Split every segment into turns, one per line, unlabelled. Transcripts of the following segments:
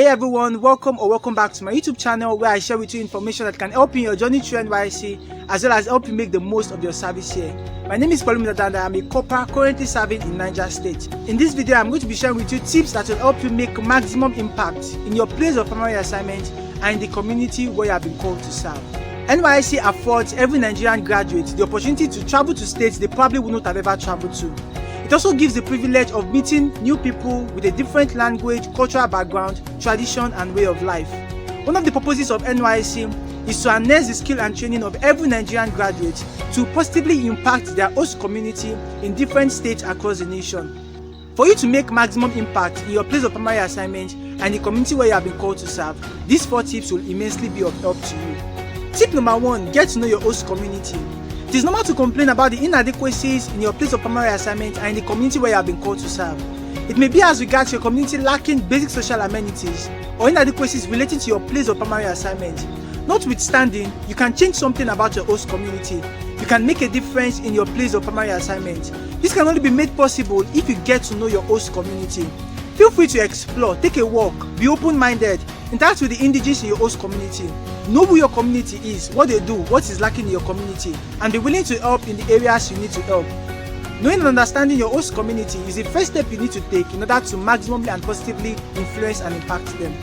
Hey everyone, welcome back to my YouTube channel where I share with you information that can help you in your journey through NYSC as well as help you make the most of your service here. My name is Dada. I'm a corper currently serving in Niger State. In this video, I'm going to be sharing with you tips that will help you make maximum impact in your place of primary assignment and in the community where you have been called to serve. NYSC affords every Nigerian graduate the opportunity to travel to states they probably would not have ever traveled to. It also gives the privilege of meeting new people with a different language, cultural background, tradition, and way of life. One of the purposes of NYSC is to harness the skill and training of every Nigerian graduate to positively impact their host community in different states across the nation. For you to make maximum impact in your place of primary assignment and the community where you have been called to serve, these 4 tips will immensely be of help to you. Tip number 1, get to know your host community. It is normal to complain about the inadequacies in your place of primary assignment and in the community where you have been called to serve. It may be as regards your community lacking basic social amenities or inadequacies relating to your place of primary assignment. Notwithstanding, you can change something about your host community. You can make a difference in your place of primary assignment. This can only be made possible if you get to know your host community. Feel free to explore, take a walk, be open-minded, interact with the indigenous in your host community. Know who your community is, what they do, what is lacking in your community, and be willing to help in the areas you need to help. Knowing and understanding your host community is the first step you need to take in order to maximally and positively influence and impact them.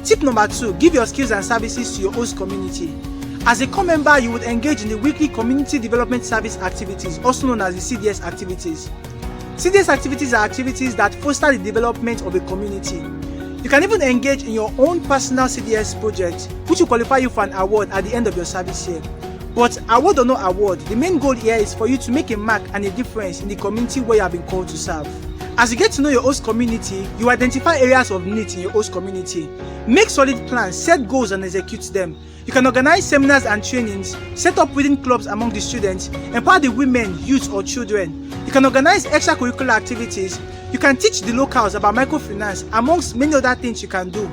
Tip number 2, give your skills and services to your host community. As a core member, you would engage in the weekly Community Development Service activities, also known as the CDS activities. CDS activities are activities that foster the development of a community. You can even engage in your own personal CDS project, which will qualify you for an award at the end of your service year. But award or no award, the main goal here is for you to make a mark and a difference in the community where you have been called to serve. As you get to know your host community, you identify areas of need in your host community. Make solid plans, set goals and execute them. You can organize seminars and trainings, set up reading clubs among the students, empower the women, youth or children. You can organize extracurricular activities. You can teach the locals about microfinance, amongst many other things you can do.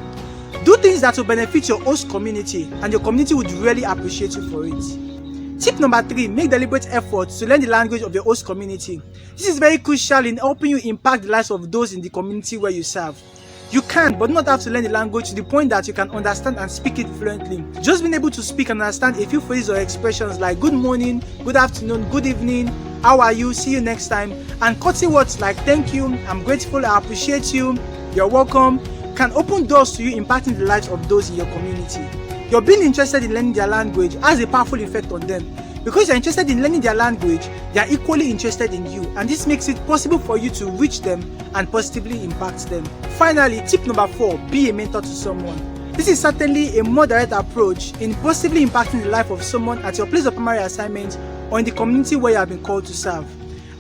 Do things that will benefit your host community, and your community would really appreciate you for it. Tip number 3, make deliberate efforts to learn the language of your host community. This is very crucial in helping you impact the lives of those in the community where you serve. You can, but not have to learn the language to the point that you can understand and speak it fluently. Just being able to speak and understand a few phrases or expressions like good morning, good afternoon, good evening, how are you, see you next time, and courtesy words like thank you, I'm grateful, I appreciate you, you're welcome, can open doors to you impacting the lives of those in your community. Your being interested in learning their language has a powerful effect on them. Because you're interested in learning their language, they are equally interested in you, and this makes it possible for you to reach them and positively impact them. Finally, tip number 4, be a mentor to someone. This is certainly a more direct approach in positively impacting the life of someone at your place of primary assignment or in the community where you have been called to serve.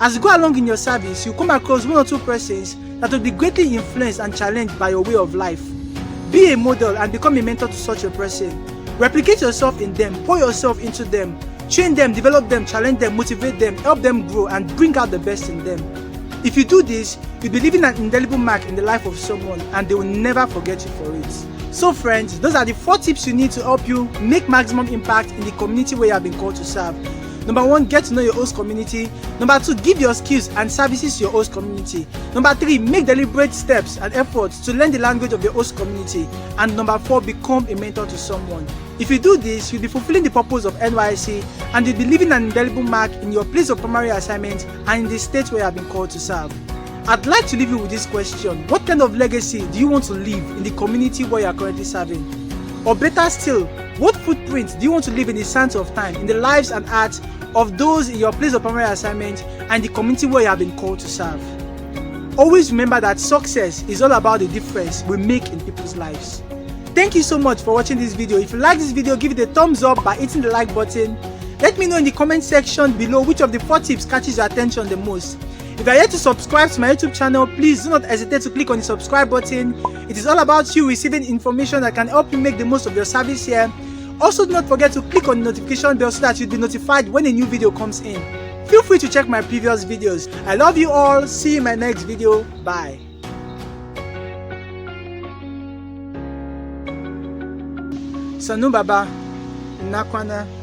As you go along in your service, you come across 1 or 2 persons that will be greatly influenced and challenged by your way of life. Be a model and become a mentor to such a person. Replicate yourself in them, pour yourself into them, train them, develop them, challenge them, motivate them, help them grow, and bring out the best in them. If you do this, you'll be leaving an indelible mark in the life of someone, and they will never forget you for it. So friends, those are the 4 tips you need to help you make maximum impact in the community where you have been called to serve. Number 1, get to know your host community. Number 2, give your skills and services to your host community. Number 3, make deliberate steps and efforts to learn the language of your host community. And number 4, become a mentor to someone. If you do this, you'll be fulfilling the purpose of NYSC and you'll be leaving an indelible mark in your place of primary assignment and in the state where you have been called to serve. I'd like to leave you with this question. What kind of legacy do you want to leave in the community where you are currently serving? Or better still, what footprint do you want to leave in the sands of time in the lives and hearts of those in your place of primary assignment and the community where you have been called to serve? Always remember that success is all about the difference we make in people's lives. Thank you so much for watching this video. If you like this video, give it a thumbs up by hitting the like button. Let me know in the comment section below which of the 4 tips catches your attention the most. If you are yet to subscribe to my YouTube channel, please do not hesitate to click on the subscribe button. It is all about you receiving information that can help you make the most of your service here. Also, do not forget to click on the notification bell so that you'll be notified when a new video comes in. Feel free to check my previous videos. I love you all. See you in my next video. Bye. Sanu Baba Nakwana.